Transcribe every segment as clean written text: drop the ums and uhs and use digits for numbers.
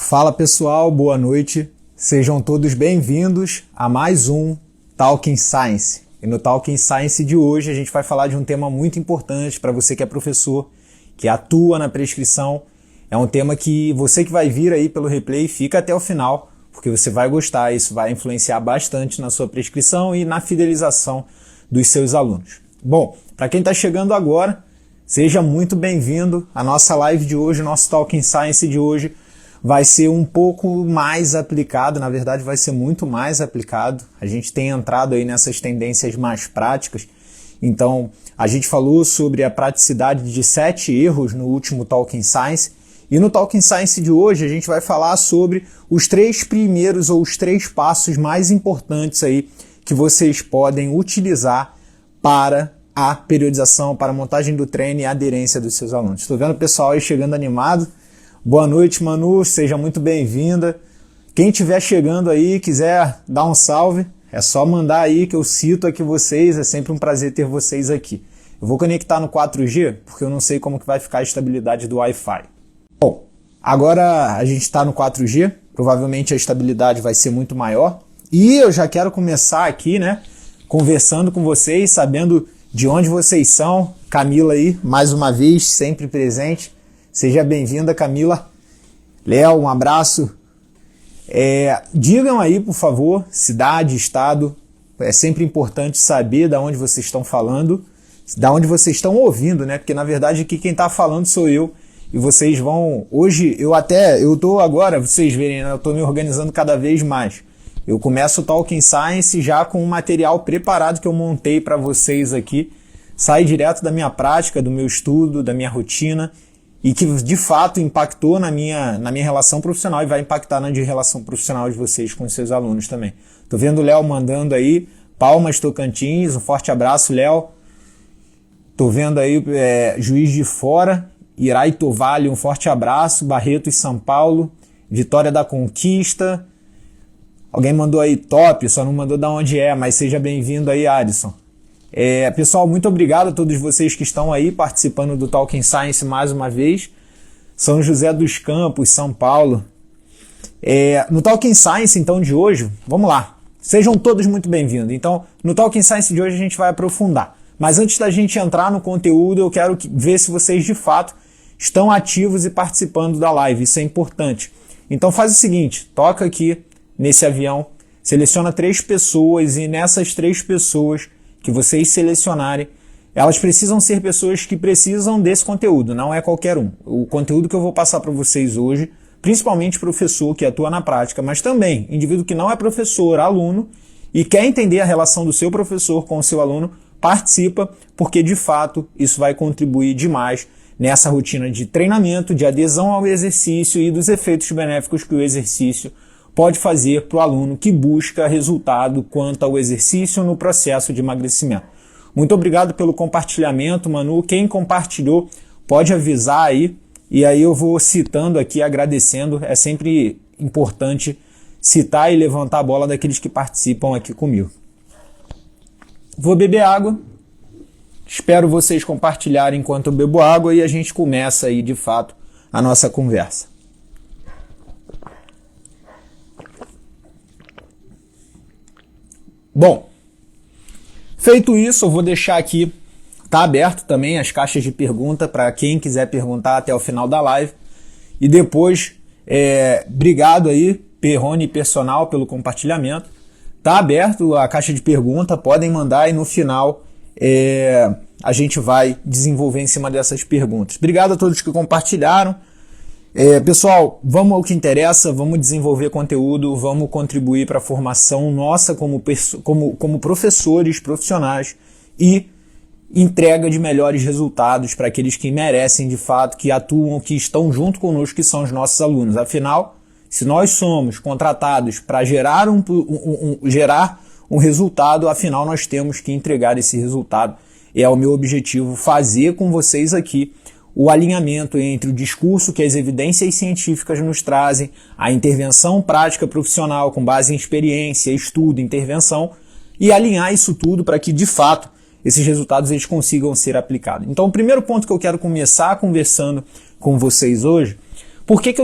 Fala pessoal, boa noite. Sejam todos bem-vindos a mais um Talking Science. E no Talking Science de hoje a gente vai falar de um tema muito importante para você que é professor, que atua na prescrição. É um tema que você que vai vir aí pelo replay fica até o final, porque você vai gostar. Isso vai influenciar bastante na sua prescrição e na fidelização dos seus alunos. Bom, para quem está chegando agora, seja muito bem-vindo. A nossa live de hoje, o nosso Talking Science de hoje vai ser um pouco mais aplicado, na verdade vai ser muito mais aplicado. A gente tem entrado aí nessas tendências mais práticas. Então, a gente falou sobre a praticidade de 7 erros no último Talking Science. E no Talking Science de hoje a gente vai falar sobre os 3 primeiros ou os 3 passos mais importantes aí que vocês podem utilizar para a periodização, para a montagem do treino e a aderência dos seus alunos. Estou vendo o pessoal aí chegando animado. Boa noite, Manu, seja muito bem-vinda. Quem estiver chegando aí, quiser dar um salve, é só mandar aí que eu cito aqui vocês, é sempre um prazer ter vocês aqui. Eu vou conectar no 4G, porque eu não sei como que vai ficar a estabilidade do Wi-Fi. Bom, agora a gente está no 4G, provavelmente a estabilidade vai ser muito maior. E eu já quero começar aqui, né, conversando com vocês, sabendo de onde vocês são. Camila aí, mais uma vez, sempre presente. Seja bem-vinda, Camila. Léo, um abraço. Digam aí, por favor, cidade, estado. É sempre importante saber de onde vocês estão falando, de onde vocês estão ouvindo, né? Porque, na verdade, aqui quem está falando sou eu. E vocês vão... Hoje, eu estou agora, vocês verem, né? Eu estou me organizando cada vez mais. Eu começo o Talking Science já com um material preparado que eu montei para vocês aqui. Sai direto da minha prática, do meu estudo, da minha rotina, e que de fato impactou na minha relação profissional e vai impactar na de relação profissional de vocês com os seus alunos também. Tô vendo o Léo mandando aí, Palmas, Tocantins, um forte abraço, Léo. Tô vendo aí Juiz de Fora, Iraito Vale, um forte abraço, Barreto e São Paulo, Vitória da Conquista. Alguém mandou aí top, só não mandou de onde é, mas seja bem-vindo aí, Adson. Pessoal, muito obrigado a todos vocês que estão aí participando do Talking Science mais uma vez. São José dos Campos, São Paulo. No Talking Science, então, de hoje, vamos lá. Sejam todos muito bem-vindos. Então, no Talking Science de hoje a gente vai aprofundar. Mas antes da gente entrar no conteúdo, eu quero ver se vocês, de fato, estão ativos e participando da live. Isso é importante. Então, faz o seguinte, toca aqui nesse avião, seleciona 3 pessoas e nessas 3 pessoas que vocês selecionarem, elas precisam ser pessoas que precisam desse conteúdo, não é qualquer um. O conteúdo que eu vou passar para vocês hoje, principalmente professor que atua na prática, mas também indivíduo que não é professor, aluno, e quer entender a relação do seu professor com o seu aluno, participa, porque de fato isso vai contribuir demais nessa rotina de treinamento, de adesão ao exercício e dos efeitos benéficos que o exercício pode fazer para o aluno que busca resultado quanto ao exercício no processo de emagrecimento. Muito obrigado pelo compartilhamento, Manu. Quem compartilhou pode avisar aí, e aí eu vou citando aqui, agradecendo. É sempre importante citar e levantar a bola daqueles que participam aqui comigo. Vou beber água. Espero vocês compartilharem enquanto eu bebo água e a gente começa aí, de fato, a nossa conversa. Bom, feito isso, eu vou deixar aqui, tá aberto também as caixas de pergunta para quem quiser perguntar até o final da live. E depois, obrigado aí, Perrone e Personal, pelo compartilhamento. Tá aberto a caixa de pergunta, podem mandar e no final a gente vai desenvolver em cima dessas perguntas. Obrigado a todos que compartilharam. Pessoal, vamos ao que interessa, vamos desenvolver conteúdo, vamos contribuir para a formação nossa como professores profissionais e entrega de melhores resultados para aqueles que merecem de fato, que atuam, que estão junto conosco, que são os nossos alunos. Afinal, se nós somos contratados para gerar um resultado, afinal nós temos que entregar esse resultado. É o meu objetivo, fazer com vocês aqui o alinhamento entre o discurso que as evidências científicas nos trazem, a intervenção prática profissional com base em experiência, estudo, intervenção, e alinhar isso tudo para que, de fato, esses resultados eles consigam ser aplicados. Então, o primeiro ponto que eu quero começar conversando com vocês hoje, Por que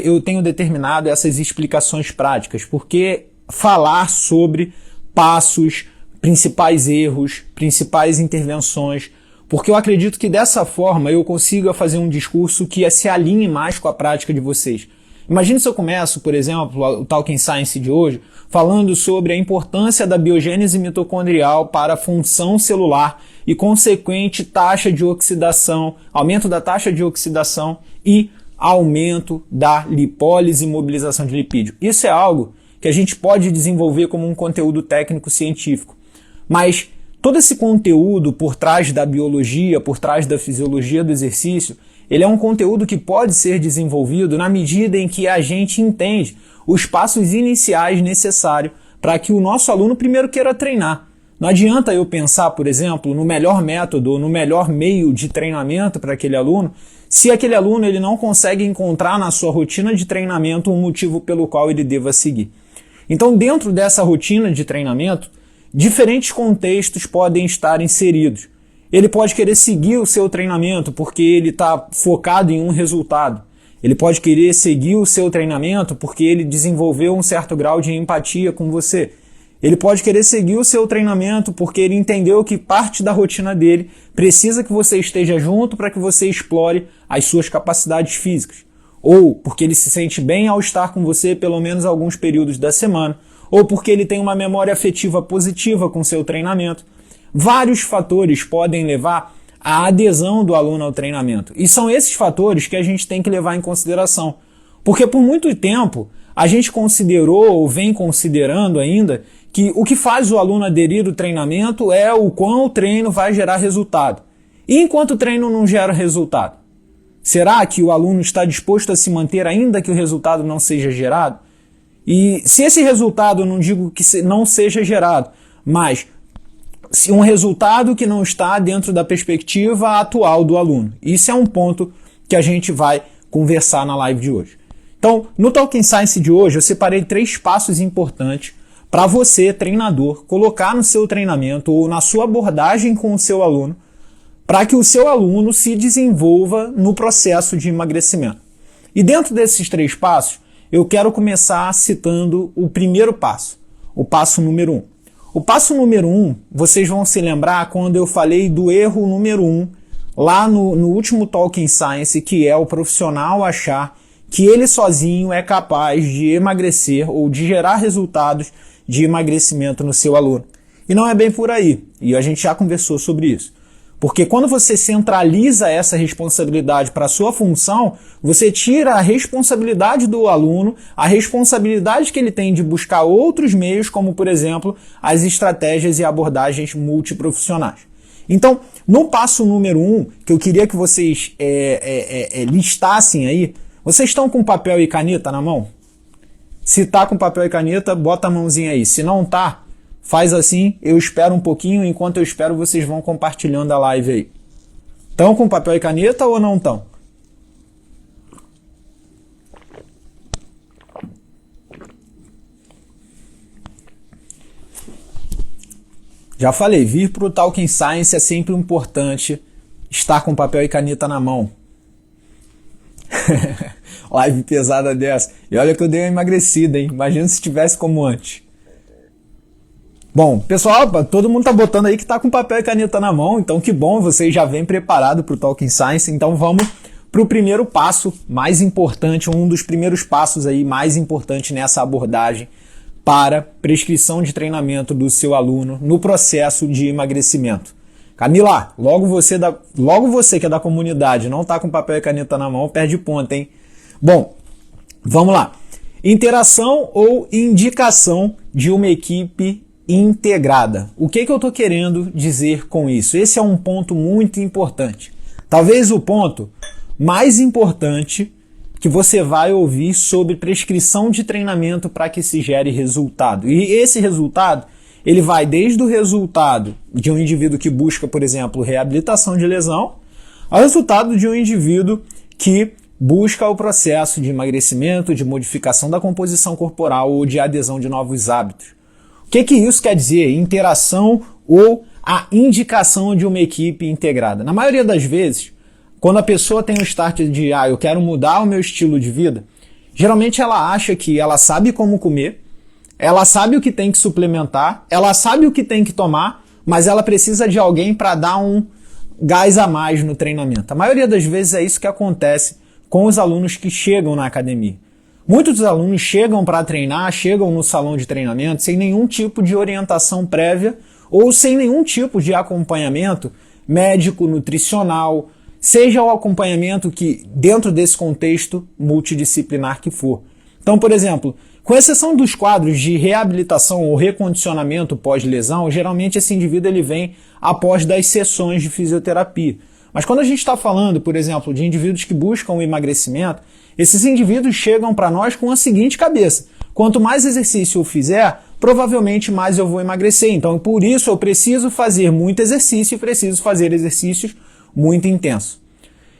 eu tenho determinado essas explicações práticas? Porque falar sobre passos, principais erros, principais intervenções, porque eu acredito que dessa forma eu consiga fazer um discurso que se alinhe mais com a prática de vocês. Imagine se eu começo, por exemplo, o Talking Science de hoje, falando sobre a importância da biogênese mitocondrial para a função celular e consequente taxa de oxidação, aumento da taxa de oxidação e aumento da lipólise e mobilização de lipídio. Isso é algo que a gente pode desenvolver como um conteúdo técnico científico. Mas todo esse conteúdo por trás da biologia, por trás da fisiologia do exercício, ele é um conteúdo que pode ser desenvolvido na medida em que a gente entende os passos iniciais necessários para que o nosso aluno primeiro queira treinar. Não adianta eu pensar, por exemplo, no melhor método ou no melhor meio de treinamento para aquele aluno, se aquele aluno ele não consegue encontrar na sua rotina de treinamento um motivo pelo qual ele deva seguir. Então, dentro dessa rotina de treinamento, diferentes contextos podem estar inseridos. Ele pode querer seguir o seu treinamento porque ele está focado em um resultado. Ele pode querer seguir o seu treinamento porque ele desenvolveu um certo grau de empatia com você. Ele pode querer seguir o seu treinamento porque ele entendeu que parte da rotina dele precisa que você esteja junto para que você explore as suas capacidades físicas. Ou porque ele se sente bem ao estar com você pelo menos alguns períodos da semana. Ou porque ele tem uma memória afetiva positiva com seu treinamento. Vários fatores podem levar à adesão do aluno ao treinamento. E são esses fatores que a gente tem que levar em consideração. Porque por muito tempo a gente considerou ou vem considerando ainda que o que faz o aluno aderir ao treinamento é o quão o treino vai gerar resultado. E enquanto o treino não gera resultado? Será que o aluno está disposto a se manter ainda que o resultado não seja gerado? E se esse resultado, eu não digo que não seja gerado, mas se um resultado que não está dentro da perspectiva atual do aluno. Isso é um ponto que a gente vai conversar na live de hoje. Então, no Talking Science de hoje, eu separei 3 passos importantes para você, treinador, colocar no seu treinamento ou na sua abordagem com o seu aluno, para que o seu aluno se desenvolva no processo de emagrecimento. E dentro desses 3 passos, eu quero começar citando o primeiro passo, o passo número 1. O passo número 1, vocês vão se lembrar quando eu falei do erro número 1, lá no último Talking Science, que é o profissional achar que ele sozinho é capaz de emagrecer ou de gerar resultados de emagrecimento no seu aluno. E não é bem por aí, e a gente já conversou sobre isso. Porque quando você centraliza essa responsabilidade para a sua função, você tira a responsabilidade do aluno, a responsabilidade que ele tem de buscar outros meios, como, por exemplo, as estratégias e abordagens multiprofissionais. Então, no passo número 1, que eu queria que vocês listassem aí, vocês estão com papel e caneta na mão? Se está com papel e caneta, bota a mãozinha aí. Se não está, faz assim, eu espero um pouquinho, enquanto eu espero vocês vão compartilhando a live aí. Estão com papel e caneta ou não estão? Já falei, vir para o Talking Science é sempre importante estar com papel e caneta na mão. Live pesada dessa. E olha que eu dei uma emagrecida, hein? Imagina se tivesse como antes. Bom, pessoal, todo mundo tá botando aí que tá com papel e caneta na mão, então que bom, vocês já vêm preparado para o Talking Science. Então vamos para o primeiro passo mais importante, um dos primeiros passos aí mais importante nessa abordagem para prescrição de treinamento do seu aluno no processo de emagrecimento. Camila, logo você que é da comunidade, não tá com papel e caneta na mão, perde ponto, hein? Bom, vamos lá. Interação ou indicação de uma equipe integrada. O que eu estou querendo dizer com isso? Esse é um ponto muito importante. Talvez o ponto mais importante que você vai ouvir sobre prescrição de treinamento para que se gere resultado. E esse resultado, ele vai desde o resultado de um indivíduo que busca, por exemplo, reabilitação de lesão, ao resultado de um indivíduo que busca o processo de emagrecimento, de modificação da composição corporal ou de adesão de novos hábitos. O que isso quer dizer? Interação ou a indicação de uma equipe integrada. Na maioria das vezes, quando a pessoa tem o start de, eu quero mudar o meu estilo de vida, geralmente ela acha que ela sabe como comer, ela sabe o que tem que suplementar, ela sabe o que tem que tomar, mas ela precisa de alguém para dar um gás a mais no treinamento. A maioria das vezes é isso que acontece com os alunos que chegam na academia. Muitos dos alunos chegam para treinar, chegam no salão de treinamento sem nenhum tipo de orientação prévia ou sem nenhum tipo de acompanhamento médico, nutricional, seja o acompanhamento que dentro desse contexto multidisciplinar que for. Então, por exemplo, com exceção dos quadros de reabilitação ou recondicionamento pós-lesão, geralmente esse indivíduo ele vem após das sessões de fisioterapia. Mas quando a gente está falando, por exemplo, de indivíduos que buscam o emagrecimento, esses indivíduos chegam para nós com a seguinte cabeça: quanto mais exercício eu fizer, provavelmente mais eu vou emagrecer. Então, por isso eu preciso fazer muito exercício e preciso fazer exercícios muito intensos.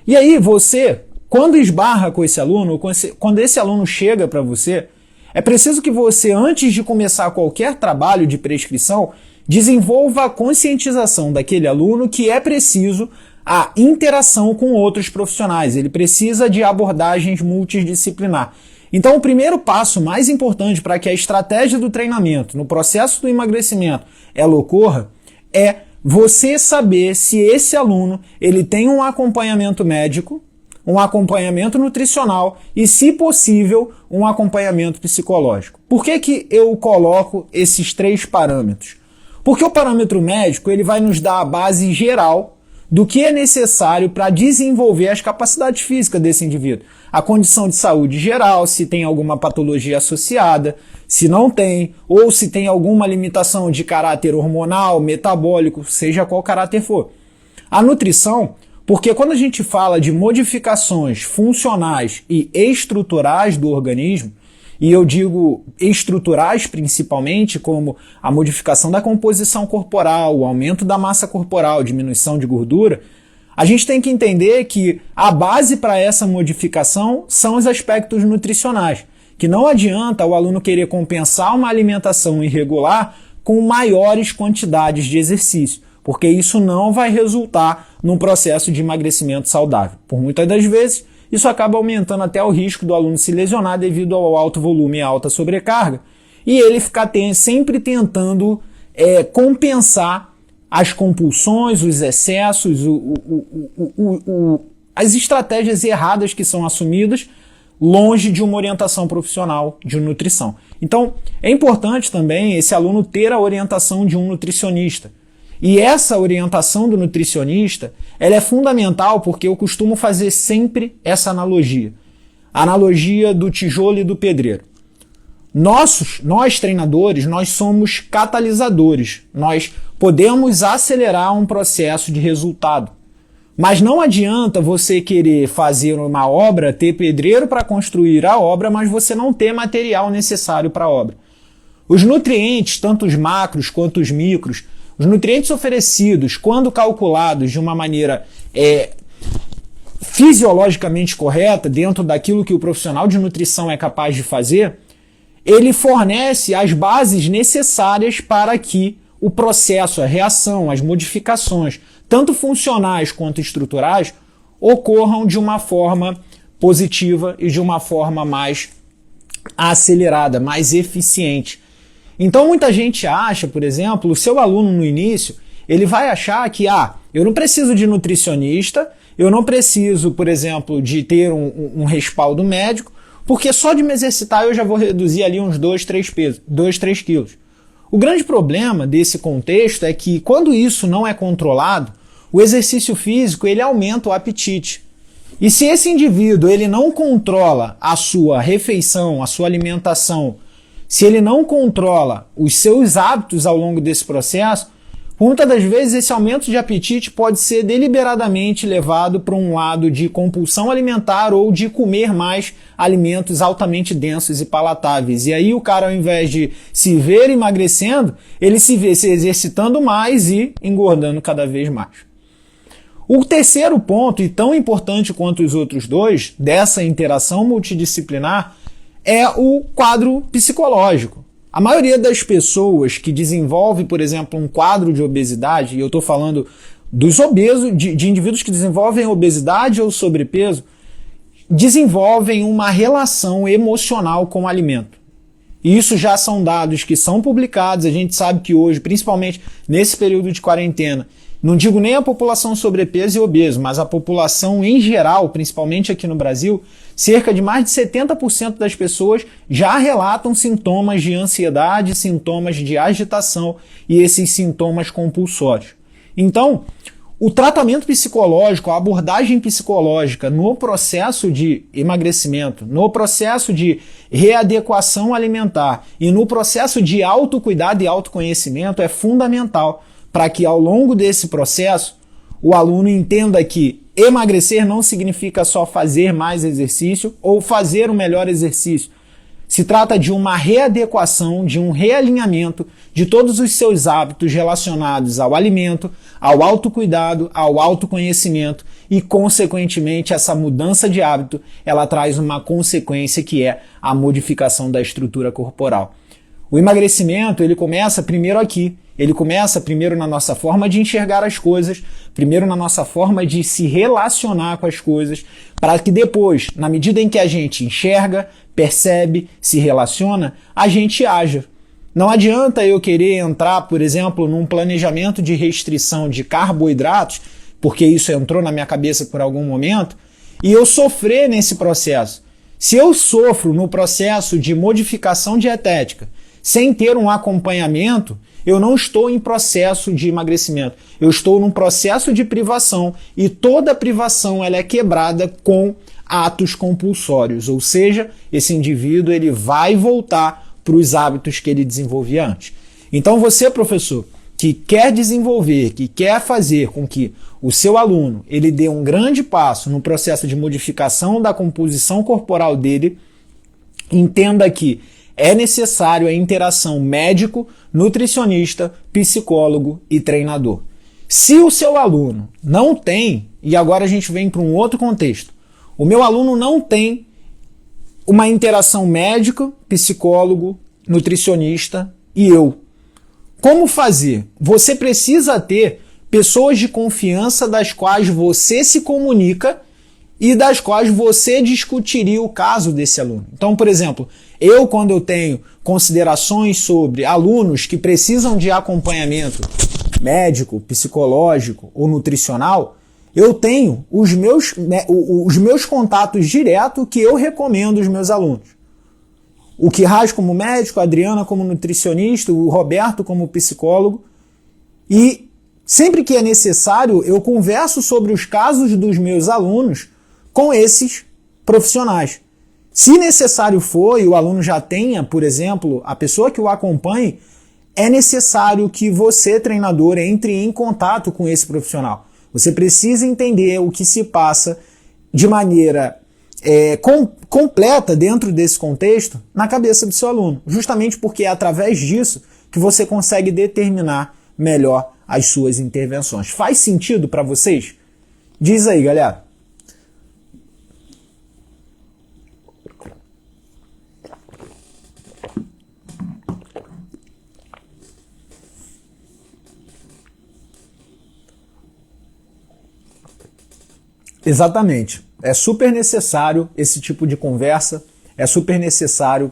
E aí você, quando esbarra com esse aluno, quando esse aluno chega para você, é preciso que você, antes de começar qualquer trabalho de prescrição, desenvolva a conscientização daquele aluno que é preciso a interação com outros profissionais. Ele precisa de abordagens multidisciplinar. Então, o primeiro passo mais importante para que a estratégia do treinamento, no processo do emagrecimento, ela ocorra, é você saber se esse aluno ele tem um acompanhamento médico, um acompanhamento nutricional e, se possível, um acompanhamento psicológico. Por que eu coloco esses 3 parâmetros? Porque o parâmetro médico ele vai nos dar a base geral do que é necessário para desenvolver as capacidades físicas desse indivíduo. A condição de saúde geral, se tem alguma patologia associada, se não tem, ou se tem alguma limitação de caráter hormonal, metabólico, seja qual caráter for. A nutrição, porque quando a gente fala de modificações funcionais e estruturais do organismo, e eu digo estruturais principalmente, como a modificação da composição corporal, o aumento da massa corporal, diminuição de gordura, a gente tem que entender que a base para essa modificação são os aspectos nutricionais, que não adianta o aluno querer compensar uma alimentação irregular com maiores quantidades de exercício, porque isso não vai resultar num processo de emagrecimento saudável. Por muitas das vezes, isso acaba aumentando até o risco do aluno se lesionar devido ao alto volume e alta sobrecarga, e ele ficar sempre tentando compensar as compulsões, os excessos, as estratégias erradas que são assumidas longe de uma orientação profissional de nutrição. Então, é importante também esse aluno ter a orientação de um nutricionista. E essa orientação do nutricionista, ela é fundamental porque eu costumo fazer sempre essa analogia. A analogia do tijolo e do pedreiro. Nós treinadores, nós somos catalisadores. Nós podemos acelerar um processo de resultado. Mas não adianta você querer fazer uma obra, ter pedreiro para construir a obra, mas você não ter material necessário para a obra. Os nutrientes, tanto os macros quanto os micros, os nutrientes oferecidos, quando calculados de uma maneira fisiologicamente correta, dentro daquilo que o profissional de nutrição é capaz de fazer, ele fornece as bases necessárias para que o processo, a reação, as modificações, tanto funcionais quanto estruturais, ocorram de uma forma positiva e de uma forma mais acelerada, mais eficiente. Então muita gente acha, por exemplo, o seu aluno no início, ele vai achar que, eu não preciso de nutricionista, eu não preciso, por exemplo, de ter um respaldo médico, porque só de me exercitar eu já vou reduzir ali uns 2, 3 quilos. O grande problema desse contexto é que quando isso não é controlado, o exercício físico ele aumenta o apetite. E se esse indivíduo ele não controla a sua refeição, a sua alimentação, se ele não controla os seus hábitos ao longo desse processo, muitas das vezes esse aumento de apetite pode ser deliberadamente levado para um lado de compulsão alimentar ou de comer mais alimentos altamente densos e palatáveis. E aí o cara, ao invés de se ver emagrecendo, ele se vê se exercitando mais e engordando cada vez mais. O terceiro ponto, e tão importante quanto os outros dois, dessa interação multidisciplinar, é o quadro psicológico. A maioria das pessoas que desenvolve, por exemplo, um quadro de obesidade, e eu estou falando dos obesos, de indivíduos que desenvolvem obesidade ou sobrepeso, desenvolvem uma relação emocional com o alimento. E isso já são dados que são publicados. A gente sabe que hoje, principalmente nesse período de quarentena, não digo nem a população sobrepeso e obeso, mas a população em geral, principalmente aqui no Brasil, cerca de mais de 70% das pessoas já relatam sintomas de ansiedade, sintomas de agitação e esses sintomas compulsórios. Então, o tratamento psicológico, a abordagem psicológica no processo de emagrecimento, no processo de readequação alimentar e no processo de autocuidado e autoconhecimento é fundamental para que ao longo desse processo o aluno entenda que emagrecer não significa só fazer mais exercício ou fazer o melhor exercício. Se trata de uma readequação, de um realinhamento de todos os seus hábitos relacionados ao alimento, ao autocuidado, ao autoconhecimento e, consequentemente, essa mudança de hábito, ela traz uma consequência que é a modificação da estrutura corporal. O emagrecimento, ele começa primeiro aqui. Ele começa primeiro na nossa forma de enxergar as coisas, primeiro na nossa forma de se relacionar com as coisas, para que depois, na medida em que a gente enxerga, percebe, se relaciona, a gente haja. Não adianta eu querer entrar, por exemplo, num planejamento de restrição de carboidratos, porque isso entrou na minha cabeça por algum momento, e eu sofrer nesse processo. Se eu sofro no processo de modificação dietética, sem ter um acompanhamento, eu não estou em processo de emagrecimento. Eu estou num processo de privação e toda privação ela é quebrada com atos compulsórios, ou seja, esse indivíduo ele vai voltar para os hábitos que ele desenvolvia antes. Então você, professor, que quer desenvolver, que quer fazer com que o seu aluno ele dê um grande passo no processo de modificação da composição corporal dele, entenda que é necessário a interação médico, nutricionista, psicólogo e treinador. Se o seu aluno não tem, e agora a gente vem para um outro contexto, o meu aluno não tem uma interação médico, psicólogo, nutricionista e eu. Como fazer? Você precisa ter pessoas de confiança das quais você se comunica e das quais você discutiria o caso desse aluno. Então, por exemplo, quando eu tenho considerações sobre alunos que precisam de acompanhamento médico, psicológico ou nutricional, eu tenho os meus contatos diretos que eu recomendo aos meus alunos. O Quirraz como médico, a Adriana como nutricionista, o Roberto como psicólogo. E sempre que é necessário, eu converso sobre os casos dos meus alunos com esses profissionais. Se necessário for, e o aluno já tenha, por exemplo, a pessoa que o acompanhe, é necessário que você, treinador, entre em contato com esse profissional. Você precisa entender o que se passa de maneira completa dentro desse contexto na cabeça do seu aluno, justamente porque é através disso que você consegue determinar melhor as suas intervenções. Faz sentido para vocês? Diz aí, galera. Exatamente. É super necessário esse tipo de conversa, é super necessário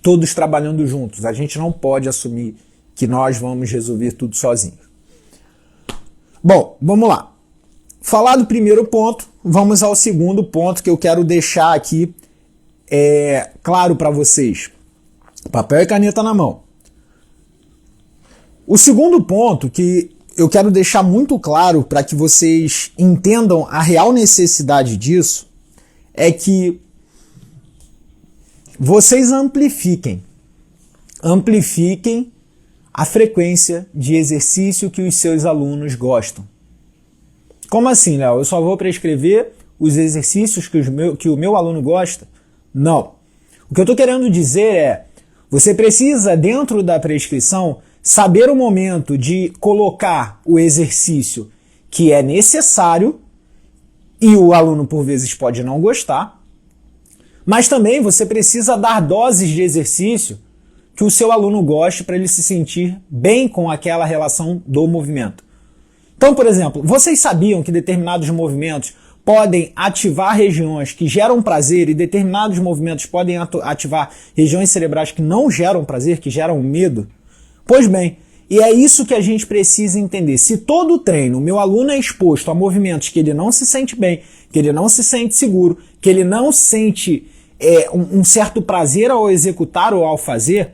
todos trabalhando juntos. A gente não pode assumir que nós vamos resolver tudo sozinhos. Bom, vamos lá. Falar do primeiro ponto, vamos ao segundo ponto que eu quero deixar aqui claro para vocês. Papel e caneta na mão. O segundo ponto que eu quero deixar muito claro para que vocês entendam a real necessidade disso é que vocês amplifiquem a frequência de exercício que os seus alunos gostam. Como assim, Léo? Eu só vou prescrever os exercícios que o meu aluno gosta? Não. O que eu estou querendo dizer é, você precisa, dentro da prescrição, saber o momento de colocar o exercício que é necessário, e o aluno por vezes pode não gostar, mas também você precisa dar doses de exercício que o seu aluno goste para ele se sentir bem com aquela relação do movimento. Então, por exemplo, vocês sabiam que determinados movimentos podem ativar regiões que geram prazer e determinados movimentos podem ativar regiões cerebrais que não geram prazer, que geram medo? Pois bem, e é isso que a gente precisa entender. Se todo o treino o meu aluno é exposto a movimentos que ele não se sente bem, que ele não se sente seguro, que ele não sente um certo prazer ao executar ou ao fazer,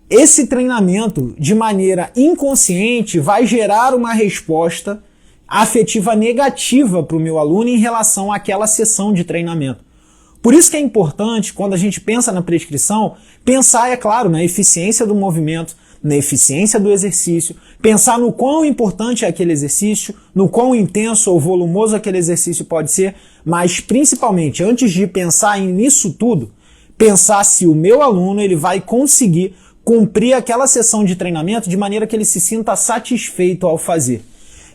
esse treinamento, de maneira inconsciente, vai gerar uma resposta afetiva negativa para o meu aluno em relação àquela sessão de treinamento. Por isso que é importante, quando a gente pensa na prescrição, pensar, é claro, na eficiência do movimento, na eficiência do exercício, pensar no quão importante é aquele exercício, no quão intenso ou volumoso aquele exercício pode ser, mas principalmente, antes de pensar nisso tudo, pensar se o meu aluno ele vai conseguir cumprir aquela sessão de treinamento de maneira que ele se sinta satisfeito ao fazer.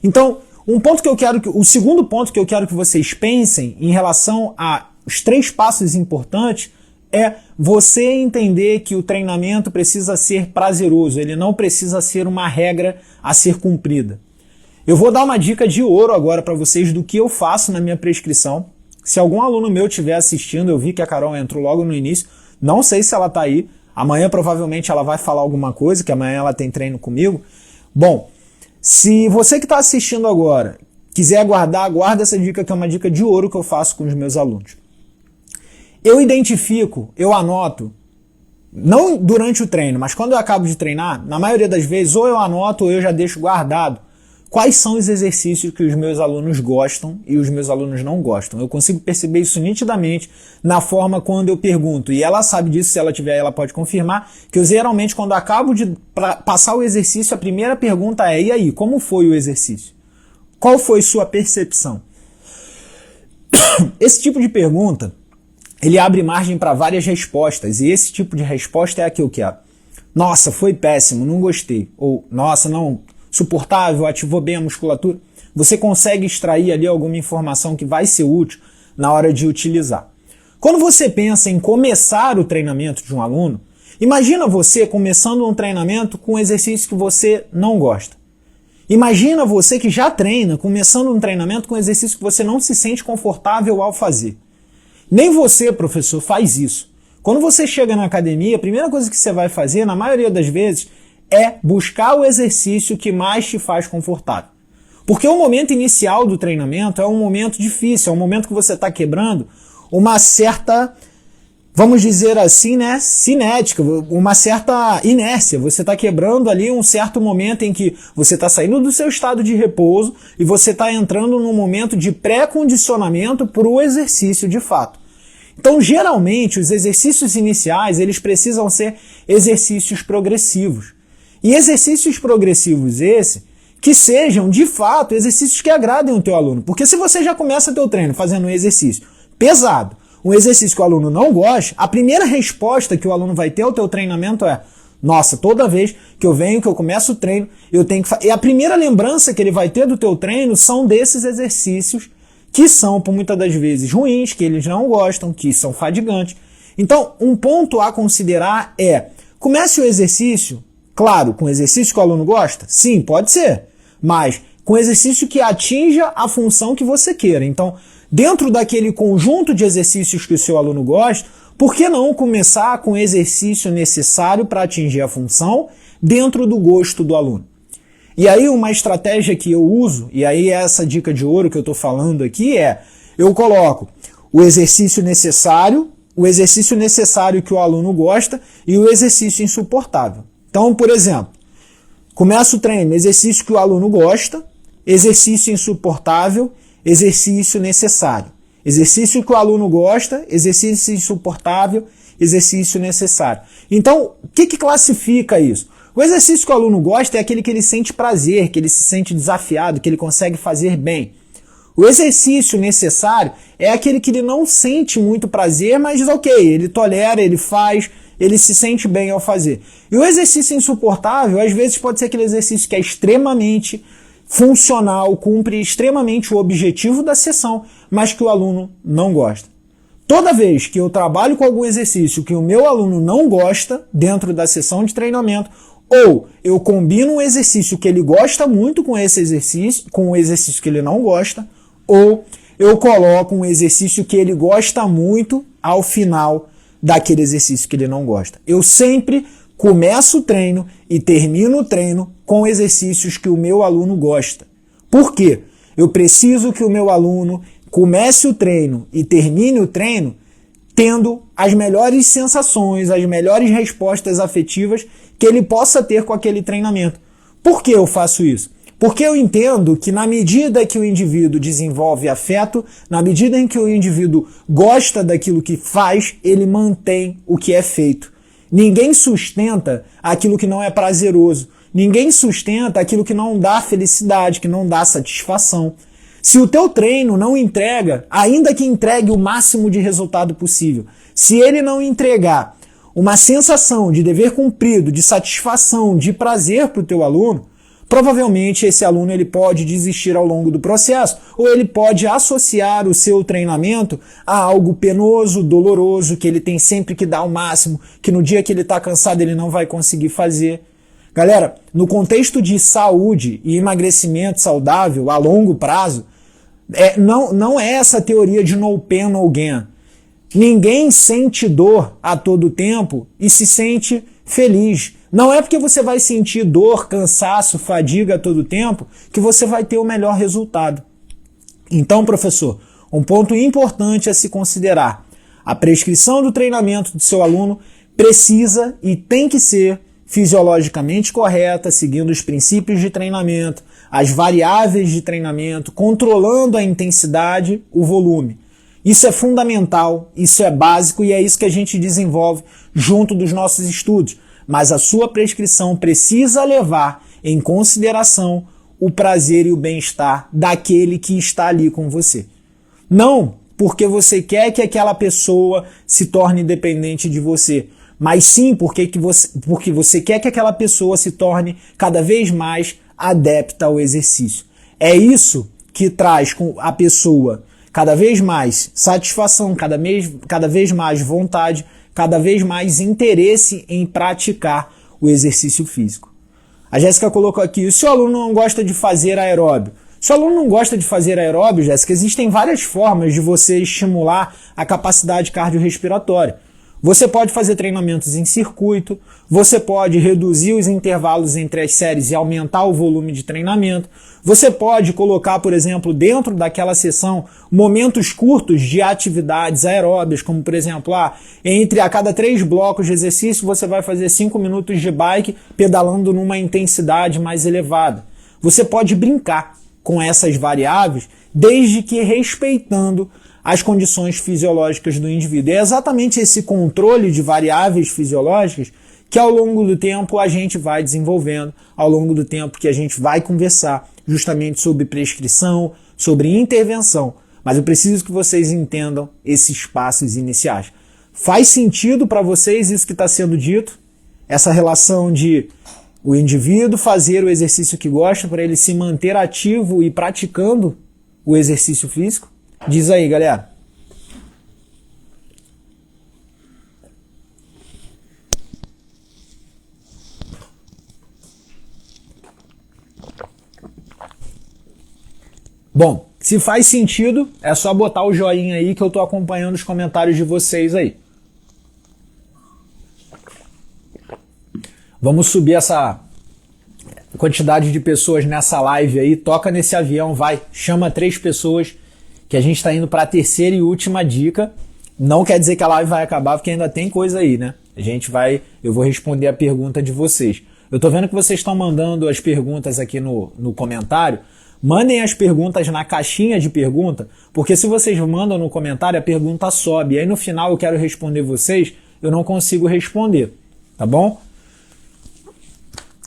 Então, o segundo ponto que eu quero que vocês pensem em relação aos 3 passos importantes é você entender que o treinamento precisa ser prazeroso, ele não precisa ser uma regra a ser cumprida. Eu vou dar uma dica de ouro agora para vocês do que eu faço na minha prescrição. Se algum aluno meu estiver assistindo, eu vi que a Carol entrou logo no início, não sei se ela está aí, amanhã provavelmente ela vai falar alguma coisa, que amanhã ela tem treino comigo. Bom, se você que está assistindo agora quiser guarda essa dica, que é uma dica de ouro que eu faço com os meus alunos. Eu identifico, eu anoto, não durante o treino, mas quando eu acabo de treinar, na maioria das vezes, ou eu anoto ou eu já deixo guardado quais são os exercícios que os meus alunos gostam e os meus alunos não gostam. Eu consigo perceber isso nitidamente na forma quando eu pergunto, e ela sabe disso, se ela tiver, ela pode confirmar, que eu geralmente, quando eu acabo de passar o exercício, a primeira pergunta é: e aí, como foi o exercício? Qual foi sua percepção? Esse tipo de pergunta, ele abre margem para várias respostas, e esse tipo de resposta é a que eu quero. Nossa, foi péssimo, não gostei. Ou, nossa, não, suportável, ativou bem a musculatura. Você consegue extrair ali alguma informação que vai ser útil na hora de utilizar. Quando você pensa em começar o treinamento de um aluno, imagina você começando um treinamento com um exercício que você não gosta. Imagina você que já treina, começando um treinamento com um exercício que você não se sente confortável ao fazer. Nem você, professor, faz isso. Quando você chega na academia, a primeira coisa que você vai fazer, na maioria das vezes, é buscar o exercício que mais te faz confortável. Porque o momento inicial do treinamento é um momento difícil, é um momento que você está quebrando uma certa, vamos dizer assim, né, cinética, uma certa inércia. Você está quebrando ali um certo momento em que você está saindo do seu estado de repouso e você está entrando num momento de pré-condicionamento para o exercício de fato. Então, geralmente, os exercícios iniciais, eles precisam ser exercícios progressivos. E exercícios progressivos que sejam, de fato, exercícios que agradem o teu aluno. Porque se você já começa teu treino fazendo um exercício pesado, um exercício que o aluno não gosta, a primeira resposta que o aluno vai ter ao teu treinamento é: nossa, toda vez que eu venho, que eu começo o treino, eu tenho que fazer. E a primeira lembrança que ele vai ter do teu treino são desses exercícios que são, por muitas das vezes, ruins, que eles não gostam, que são fadigantes. Então, um ponto a considerar é: comece o exercício, claro, com exercício que o aluno gosta? Sim, pode ser, mas com exercício que atinja a função que você queira. Então, dentro daquele conjunto de exercícios que o seu aluno gosta, por que não começar com o exercício necessário para atingir a função dentro do gosto do aluno? E aí uma estratégia que eu uso, e aí essa dica de ouro que eu estou falando aqui eu coloco o exercício necessário que o aluno gosta e o exercício insuportável. Então, por exemplo, começa o treino, exercício que o aluno gosta, exercício insuportável, exercício necessário. Exercício que o aluno gosta, exercício insuportável, exercício necessário. Então, o que classifica isso? O exercício que o aluno gosta é aquele que ele sente prazer, que ele se sente desafiado, que ele consegue fazer bem. O exercício necessário é aquele que ele não sente muito prazer, mas ok, ele tolera, ele faz, ele se sente bem ao fazer. E o exercício insuportável, às vezes pode ser aquele exercício que é extremamente funcional, cumpre extremamente o objetivo da sessão, mas que o aluno não gosta. Toda vez que eu trabalho com algum exercício que o meu aluno não gosta dentro da sessão de treinamento, Ou eu combino um exercício que ele gosta muito com esse exercício, com um exercício que ele não gosta, ou eu coloco um exercício que ele gosta muito ao final daquele exercício que ele não gosta. Eu sempre começo o treino e termino o treino com exercícios que o meu aluno gosta. Por quê? Eu preciso que o meu aluno comece o treino e termine o treino tendo as melhores sensações, as melhores respostas afetivas que ele possa ter com aquele treinamento. Por que eu faço isso? Porque eu entendo que na medida que o indivíduo desenvolve afeto, na medida em que o indivíduo gosta daquilo que faz, ele mantém o que é feito. Ninguém sustenta aquilo que não é prazeroso. Ninguém sustenta aquilo que não dá felicidade, que não dá satisfação. Se o teu treino não entrega, ainda que entregue o máximo de resultado possível, se ele não entregar uma sensação de dever cumprido, de satisfação, de prazer para o teu aluno, provavelmente esse aluno ele pode desistir ao longo do processo, ou ele pode associar o seu treinamento a algo penoso, doloroso, que ele tem sempre que dar o máximo, que no dia que ele está cansado ele não vai conseguir fazer. Galera, no contexto de saúde e emagrecimento saudável a longo prazo, não é essa teoria de no pain, no gain. Ninguém sente dor a todo tempo e se sente feliz. Não é porque você vai sentir dor, cansaço, fadiga a todo tempo que você vai ter o melhor resultado. Então, professor, um ponto importante a se considerar. A prescrição do treinamento do seu aluno precisa e tem que ser fisiologicamente correta, seguindo os princípios de treinamento, as variáveis de treinamento, controlando a intensidade, o volume. Isso é fundamental, isso é básico e é isso que a gente desenvolve junto dos nossos estudos. Mas a sua prescrição precisa levar em consideração o prazer e o bem-estar daquele que está ali com você. Não porque você quer que aquela pessoa se torne dependente de você, mas sim porque você quer que aquela pessoa se torne cada vez mais adepta ao exercício. É isso que traz com a pessoa cada vez mais satisfação, cada vez mais vontade, cada vez mais interesse em praticar o exercício físico. A Jéssica colocou aqui, se o aluno não gosta de fazer aeróbio, se o aluno não gosta de fazer aeróbio, Jéssica, existem várias formas de você estimular a capacidade cardiorrespiratória. Você pode fazer treinamentos em circuito, você pode reduzir os intervalos entre as séries e aumentar o volume de treinamento, você pode colocar, por exemplo, dentro daquela sessão, momentos curtos de atividades aeróbias, como por exemplo, entre a cada 3 blocos de exercício você vai fazer 5 minutos de bike pedalando numa intensidade mais elevada. Você pode brincar com essas variáveis, desde que respeitando as condições fisiológicas do indivíduo. É exatamente esse controle de variáveis fisiológicas que ao longo do tempo a gente vai desenvolvendo, ao longo do tempo que a gente vai conversar justamente sobre prescrição, sobre intervenção. Mas eu preciso que vocês entendam esses passos iniciais. Faz sentido para vocês isso que está sendo dito? Essa relação de o indivíduo fazer o exercício que gosta para ele se manter ativo e praticando o exercício físico? Diz aí, galera. Bom, se faz sentido, é só botar o joinha aí que eu tô acompanhando os comentários de vocês aí. Vamos subir essa quantidade de pessoas nessa live aí, toca nesse avião, vai, chama 3 pessoas, que a gente está indo para a terceira e última dica. Não quer dizer que a live vai acabar, porque ainda tem coisa aí, né? Eu vou responder a pergunta de vocês. Eu tô vendo que vocês estão mandando as perguntas aqui no comentário. Mandem as perguntas na caixinha de pergunta, porque se vocês mandam no comentário, a pergunta sobe. E aí no final eu quero responder vocês, eu não consigo responder, tá bom?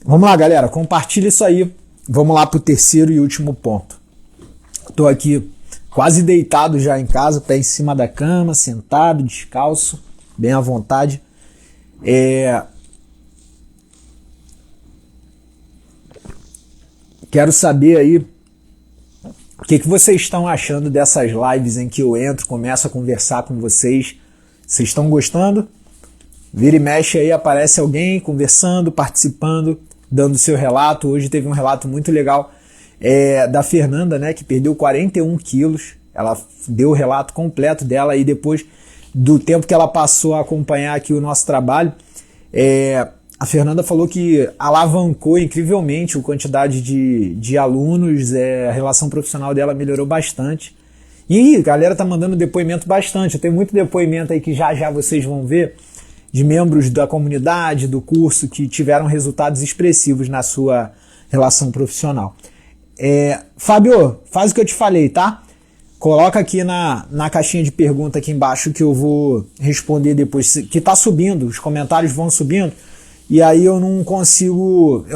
Vamos lá, galera, compartilha isso aí. Vamos lá pro terceiro e último ponto. Tô aqui quase deitado já em casa, pé em cima da cama, sentado, descalço, bem à vontade. Quero saber aí o que vocês estão achando dessas lives em que eu entro, começo a conversar com vocês. Vocês estão gostando? Vira e mexe aí, aparece alguém conversando, participando, dando seu relato. Hoje teve um relato muito legal da Fernanda, né, que perdeu 41 quilos. Ela deu o relato completo dela e depois do tempo que ela passou a acompanhar aqui o nosso trabalho, a Fernanda falou que alavancou incrivelmente a quantidade de alunos, a relação profissional dela melhorou bastante. E a galera tá mandando depoimento bastante. Eu tenho muito depoimento aí que já vocês vão ver, de membros da comunidade, do curso, que tiveram resultados expressivos na sua relação profissional. Fábio, faz o que eu te falei, tá? Coloca aqui na caixinha de pergunta aqui embaixo que eu vou responder depois, que tá subindo, os comentários vão subindo, e aí eu não consigo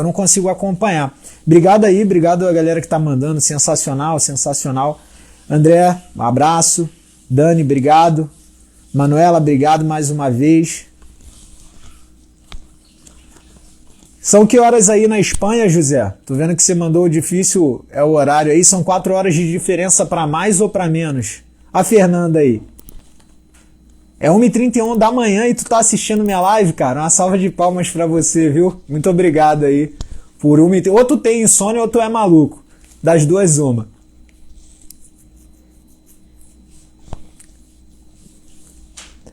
acompanhar. Obrigado a galera que tá mandando, sensacional, sensacional. André, um abraço. Dani, obrigado. Manuela, obrigado mais uma vez. São que horas aí na Espanha, José? Tô vendo que você mandou o difícil, o horário aí. São 4 horas de diferença para mais ou para menos? A Fernanda aí. É 1h31 da manhã e tu tá assistindo minha live, cara. Uma salva de palmas para você, viu? Muito obrigado aí por ou tu tem insônia ou tu é maluco. Das duas, uma.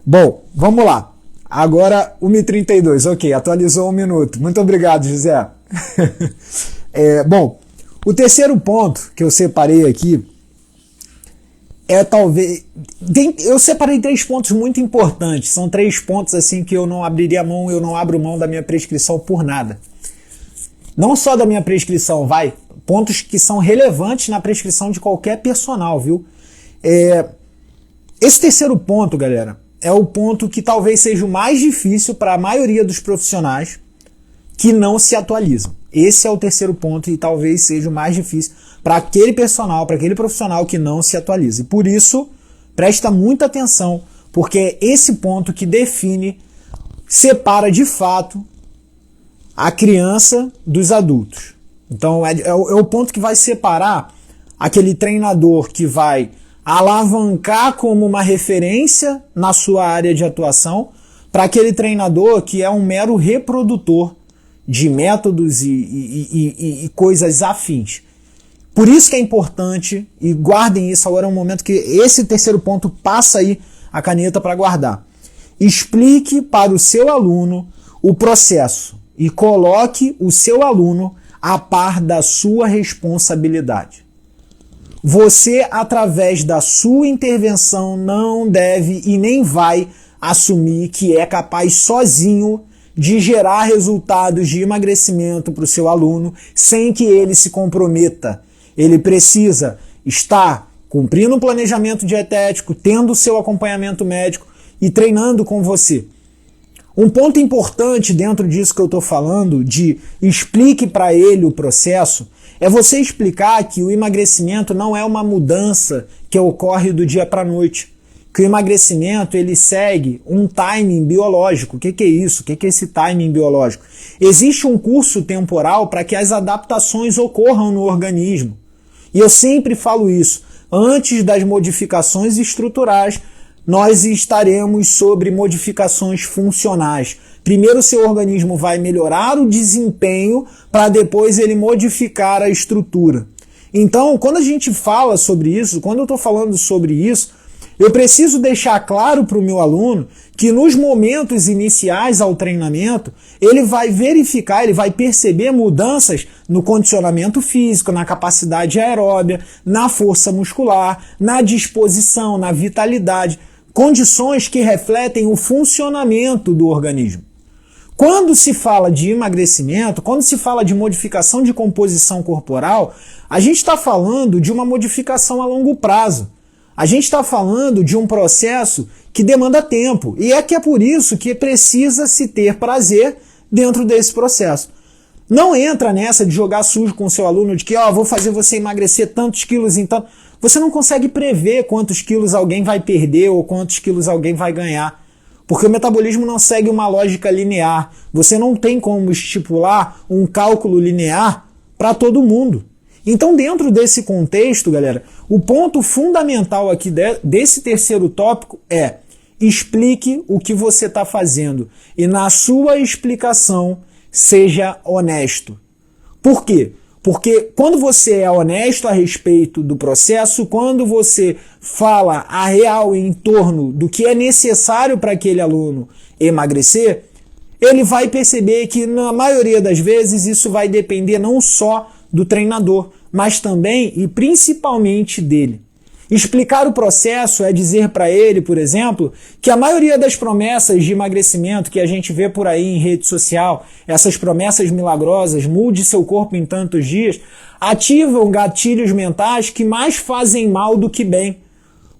Bom, vamos lá. Agora 1h32, ok, atualizou 1 minuto. Muito obrigado, José. Bom, o terceiro ponto que eu separei aqui eu separei 3 pontos muito importantes. São 3 pontos assim que eu não abriria mão, eu não abro mão da minha prescrição por nada. Não só da minha prescrição, pontos que são relevantes na prescrição de qualquer personal, viu? Esse terceiro ponto, galera, é o ponto que talvez seja o mais difícil para a maioria dos profissionais que não se atualizam. Esse é o terceiro ponto e talvez seja o mais difícil para aquele personal, para aquele profissional que não se atualiza. E por isso, presta muita atenção, porque é esse ponto que define, separa de fato a criança dos adultos. Então é o ponto que vai separar aquele treinador que vai alavancar como uma referência na sua área de atuação para aquele treinador que é um mero reprodutor de métodos e coisas afins. Por isso que é importante, e guardem isso, agora é um momento que esse terceiro ponto passa aí a caneta para guardar. Explique para o seu aluno o processo e coloque o seu aluno a par da sua responsabilidade. Você, através da sua intervenção, não deve e nem vai assumir que é capaz sozinho de gerar resultados de emagrecimento para o seu aluno sem que ele se comprometa. Ele precisa estar cumprindo um planejamento dietético, tendo o seu acompanhamento médico e treinando com você. Um ponto importante dentro disso que eu estou falando, de explique para ele o processo, é você explicar que o emagrecimento não é uma mudança que ocorre do dia para a noite. Que o emagrecimento ele segue um timing biológico. O que é isso? O que é esse timing biológico? Existe um curso temporal para que as adaptações ocorram no organismo. E eu sempre falo isso. Antes das modificações estruturais, nós estaremos sobre modificações funcionais. Primeiro, seu organismo vai melhorar o desempenho para depois ele modificar a estrutura. Então, quando a gente fala sobre isso, quando eu estou falando sobre isso, eu preciso deixar claro para o meu aluno que nos momentos iniciais ao treinamento, ele vai verificar, ele vai perceber mudanças no condicionamento físico, na capacidade aeróbia, na força muscular, na disposição, na vitalidade, condições que refletem o funcionamento do organismo. Quando se fala de emagrecimento, quando se fala de modificação de composição corporal, a gente está falando de uma modificação a longo prazo. A gente está falando de um processo que demanda tempo. E é por isso que precisa se ter prazer dentro desse processo. Não entra nessa de jogar sujo com o seu aluno, de que vou fazer você emagrecer tantos quilos em tanto. Você não consegue prever quantos quilos alguém vai perder ou quantos quilos alguém vai ganhar. Porque o metabolismo não segue uma lógica linear. Você não tem como estipular um cálculo linear para todo mundo. Então, dentro desse contexto, galera, o ponto fundamental aqui desse terceiro tópico é explique o que você está fazendo e na sua explicação seja honesto. Por quê? Porque quando você é honesto a respeito do processo, quando você fala a real em torno do que é necessário para aquele aluno emagrecer, ele vai perceber que na maioria das vezes isso vai depender não só do treinador, mas também e principalmente dele. Explicar o processo é dizer para ele, por exemplo, que a maioria das promessas de emagrecimento que a gente vê por aí em rede social, essas promessas milagrosas, mude seu corpo em tantos dias, ativam gatilhos mentais que mais fazem mal do que bem.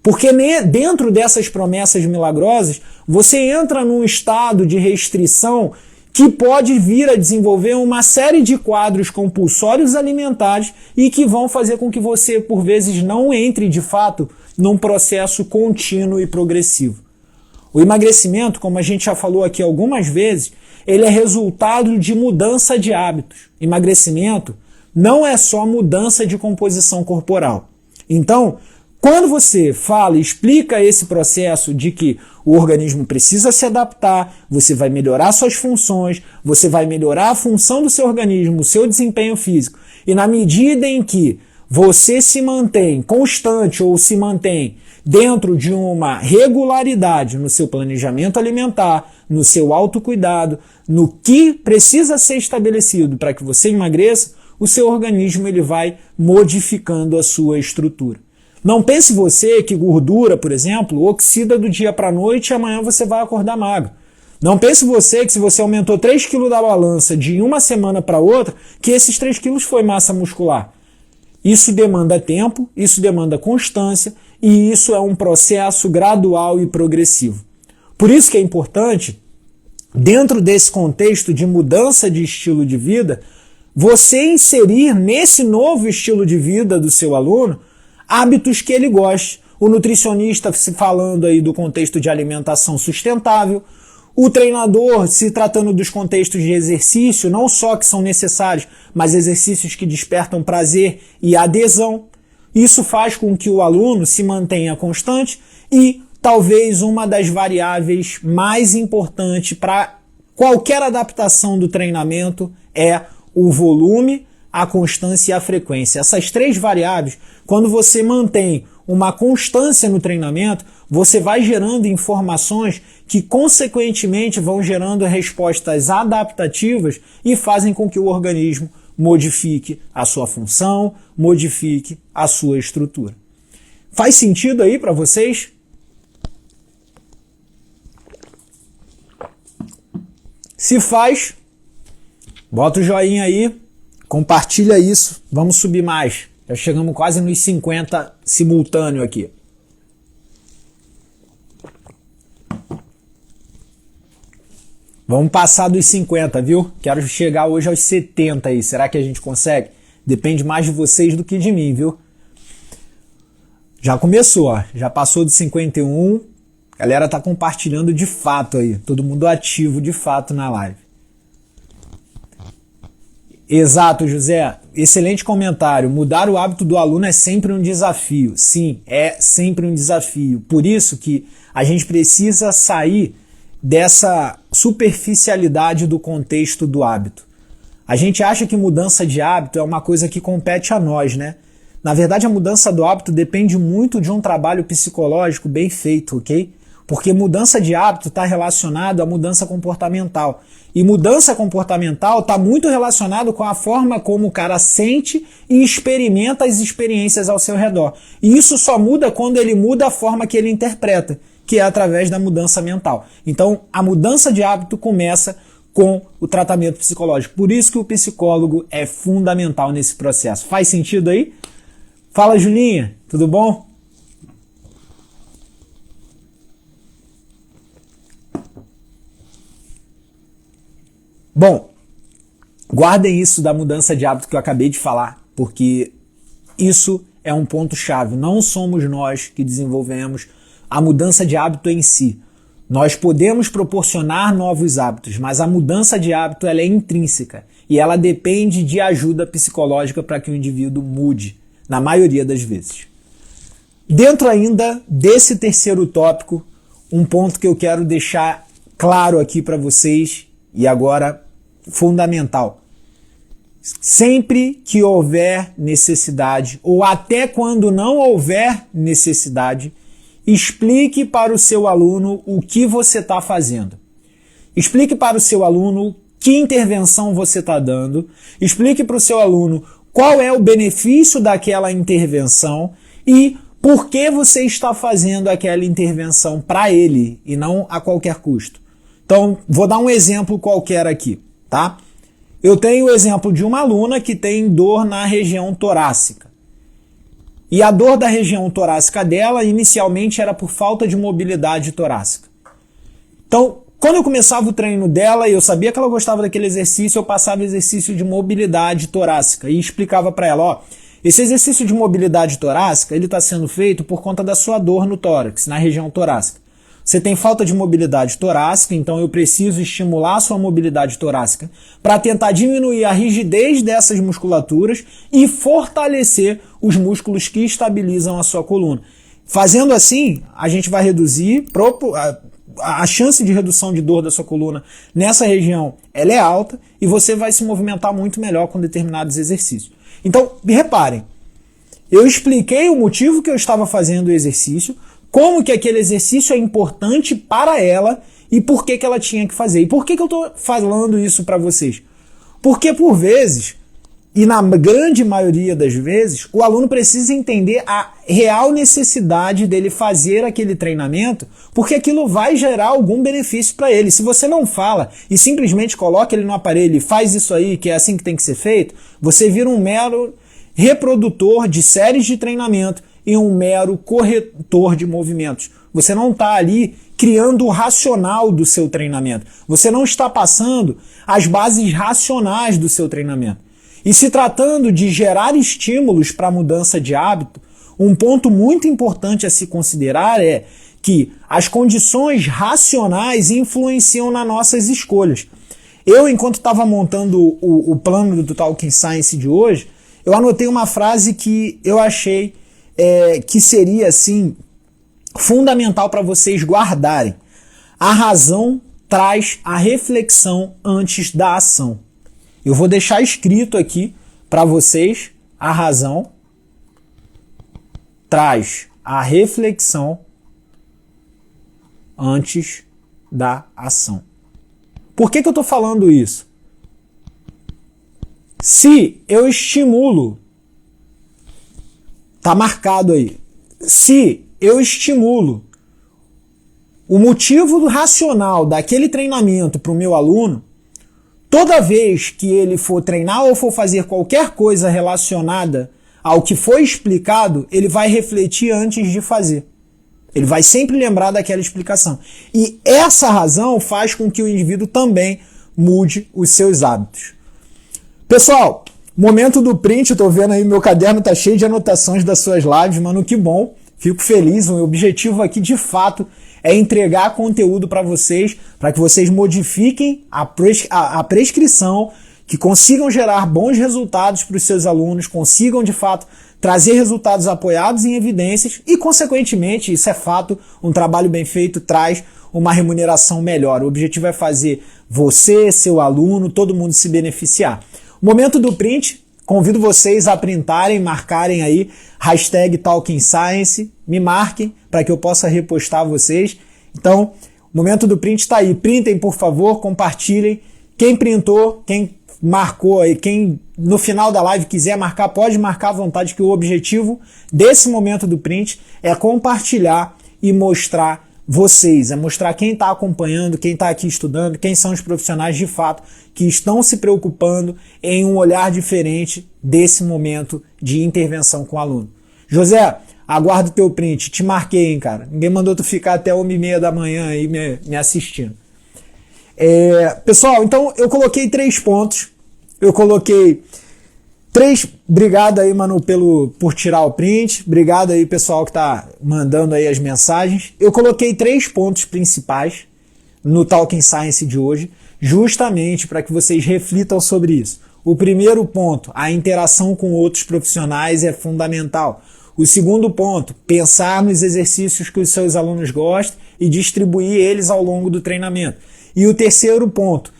Porque dentro dessas promessas milagrosas, você entra num estado de restrição que pode vir a desenvolver uma série de quadros compulsórios alimentares e que vão fazer com que você, por vezes, não entre, de fato, num processo contínuo e progressivo. O emagrecimento, como a gente já falou aqui algumas vezes, ele é resultado de mudança de hábitos. Emagrecimento não é só mudança de composição corporal. Então, quando você fala e explica esse processo de que o organismo precisa se adaptar, você vai melhorar suas funções, você vai melhorar a função do seu organismo, o seu desempenho físico, e na medida em que você se mantém constante ou se mantém dentro de uma regularidade no seu planejamento alimentar, no seu autocuidado, no que precisa ser estabelecido para que você emagreça, o seu organismo ele vai modificando a sua estrutura. Não pense você que gordura, por exemplo, oxida do dia para a noite e amanhã você vai acordar magro. Não pense você que se você aumentou 3 quilos da balança de uma semana para outra, que esses 3 quilos foi massa muscular. Isso demanda tempo, isso demanda constância e isso é um processo gradual e progressivo. Por isso que é importante, dentro desse contexto de mudança de estilo de vida, você inserir nesse novo estilo de vida do seu aluno hábitos que ele goste. O nutricionista se falando aí do contexto de alimentação sustentável, o treinador se tratando dos contextos de exercício, não só que são necessários, mas exercícios que despertam prazer e adesão. Isso faz com que o aluno se mantenha constante e talvez uma das variáveis mais importantes para qualquer adaptação do treinamento é o volume, a constância e a frequência. Essas 3 variáveis, quando você mantém uma constância no treinamento, você vai gerando informações que, consequentemente, vão gerando respostas adaptativas e fazem com que o organismo modifique a sua função, modifique a sua estrutura. Faz sentido aí para vocês? Se faz, bota o joinha aí, compartilha isso, vamos subir mais. Já chegamos quase nos 50 simultâneo aqui. Vamos passar dos 50, viu? Quero chegar hoje aos 70 aí. Será que a gente consegue? Depende mais de vocês do que de mim, viu? Já começou, ó. Já passou dos 51. A galera tá compartilhando de fato aí. Todo mundo ativo de fato na live. Exato, José. Excelente comentário. Mudar o hábito do aluno é sempre um desafio. Sim, é sempre um desafio. Por isso que a gente precisa sair dessa superficialidade do contexto do hábito. A gente acha que mudança de hábito é uma coisa que compete a nós, né? Na verdade, a mudança do hábito depende muito de um trabalho psicológico bem feito, ok? Porque mudança de hábito está relacionado à mudança comportamental. E mudança comportamental está muito relacionado com a forma como o cara sente e experimenta as experiências ao seu redor. E isso só muda quando ele muda a forma que ele interpreta, que é através da mudança mental. Então, a mudança de hábito começa com o tratamento psicológico. Por isso que o psicólogo é fundamental nesse processo. Faz sentido aí? Fala, Julinha, tudo bom? Bom, guardem isso da mudança de hábito que eu acabei de falar, porque isso é um ponto-chave. Não somos nós que desenvolvemos a mudança de hábito em si. Nós podemos proporcionar novos hábitos, mas a mudança de hábito ela é intrínseca e ela depende de ajuda psicológica para que o indivíduo mude, na maioria das vezes. Dentro ainda desse terceiro tópico, um ponto que eu quero deixar claro aqui para vocês, e agora fundamental. Sempre que houver necessidade, ou até quando não houver necessidade, explique para o seu aluno o que você está fazendo. Explique para o seu aluno que intervenção você está dando. Explique para o seu aluno qual é o benefício daquela intervenção e por que você está fazendo aquela intervenção para ele e não a qualquer custo. Então, vou dar um exemplo qualquer aqui, tá? Eu tenho o exemplo de uma aluna que tem dor na região torácica. E a dor da região torácica dela, inicialmente, era por falta de mobilidade torácica. Então, quando eu começava o treino dela e eu sabia que ela gostava daquele exercício, eu passava exercício de mobilidade torácica e explicava para ela, ó, esse exercício de mobilidade torácica, ele está sendo feito por conta da sua dor no tórax, na região torácica. Você tem falta de mobilidade torácica, então eu preciso estimular a sua mobilidade torácica para tentar diminuir a rigidez dessas musculaturas e fortalecer os músculos que estabilizam a sua coluna. Fazendo assim, a gente vai reduzir a chance de redução de dor da sua coluna nessa região, ela é alta e você vai se movimentar muito melhor com determinados exercícios. Então, reparem, eu expliquei o motivo que eu estava fazendo o exercício, como que aquele exercício é importante para ela e por que ela tinha que fazer. E por que eu estou falando isso para vocês? Porque por vezes, e na grande maioria das vezes, o aluno precisa entender a real necessidade dele fazer aquele treinamento, porque aquilo vai gerar algum benefício para ele. Se você não fala e simplesmente coloca ele no aparelho e faz isso aí, que é assim que tem que ser feito, você vira um mero reprodutor de séries de treinamento e um mero corretor de movimentos. Você não está ali criando o racional do seu treinamento. Você não está passando as bases racionais do seu treinamento. E se tratando de gerar estímulos para a mudança de hábito, um ponto muito importante a se considerar é que as condições racionais influenciam nas nossas escolhas. Eu, enquanto estava montando o plano do Talking Science de hoje, eu anotei uma frase que eu achei que seria assim fundamental para vocês guardarem. A razão traz a reflexão antes da ação. Eu vou deixar escrito aqui para vocês: a razão traz a reflexão antes da ação. Por que eu estou falando isso? Se eu estimulo, tá marcado aí, se eu estimulo o motivo racional daquele treinamento para o meu aluno, toda vez que ele for treinar ou for fazer qualquer coisa relacionada ao que foi explicado, ele vai refletir antes de fazer. Ele vai sempre lembrar daquela explicação. E essa razão faz com que o indivíduo também mude os seus hábitos. Pessoal, momento do print, eu tô vendo aí, meu caderno tá cheio de anotações das suas lives, mano, que bom, fico feliz. O objetivo aqui, de fato, é entregar conteúdo para vocês, para que vocês modifiquem a prescrição, que consigam gerar bons resultados para os seus alunos, consigam, de fato, trazer resultados apoiados em evidências e, consequentemente, isso é fato, um trabalho bem feito traz uma remuneração melhor. O objetivo é fazer você, seu aluno, todo mundo se beneficiar. Momento do print, convido vocês a printarem, marcarem aí, hashtag Talking Science, me marquem para que eu possa repostar vocês. Então, o momento do print está aí, printem por favor, compartilhem. Quem printou, quem marcou aí, quem no final da live quiser marcar, pode marcar à vontade, que o objetivo desse momento do print é compartilhar e mostrar vocês, é mostrar quem está acompanhando, quem está aqui estudando, quem são os profissionais de fato que estão se preocupando em um olhar diferente desse momento de intervenção com o aluno. José, aguardo o teu print, te marquei, hein, cara. Ninguém mandou tu ficar até 1h30 da manhã aí me assistindo. Pessoal, então eu coloquei 3 pontos. Eu coloquei 3. Obrigado aí, mano, por tirar o print. Obrigado aí, pessoal, que tá mandando aí as mensagens. Eu coloquei 3 pontos principais no Talking Science de hoje, justamente para que vocês reflitam sobre isso. O primeiro ponto, a interação com outros profissionais é fundamental. O segundo ponto, pensar nos exercícios que os seus alunos gostam e distribuir eles ao longo do treinamento. E o terceiro ponto,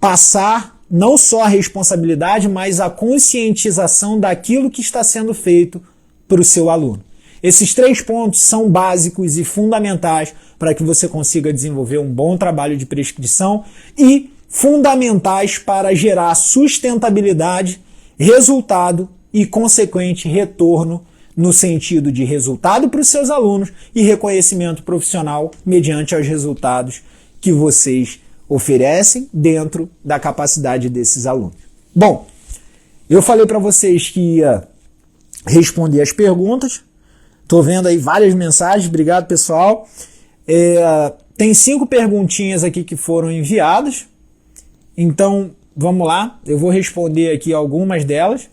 passar não só a responsabilidade, mas a conscientização daquilo que está sendo feito para o seu aluno. Esses 3 pontos são básicos e fundamentais para que você consiga desenvolver um bom trabalho de prescrição e fundamentais para gerar sustentabilidade, resultado e consequente retorno no sentido de resultado para os seus alunos e reconhecimento profissional mediante os resultados que vocês oferecem dentro da capacidade desses alunos. Bom, eu falei para vocês que ia responder as perguntas. Estou vendo aí várias mensagens, obrigado pessoal. Tem 5 perguntinhas aqui que foram enviadas, então vamos lá, eu vou responder aqui algumas delas.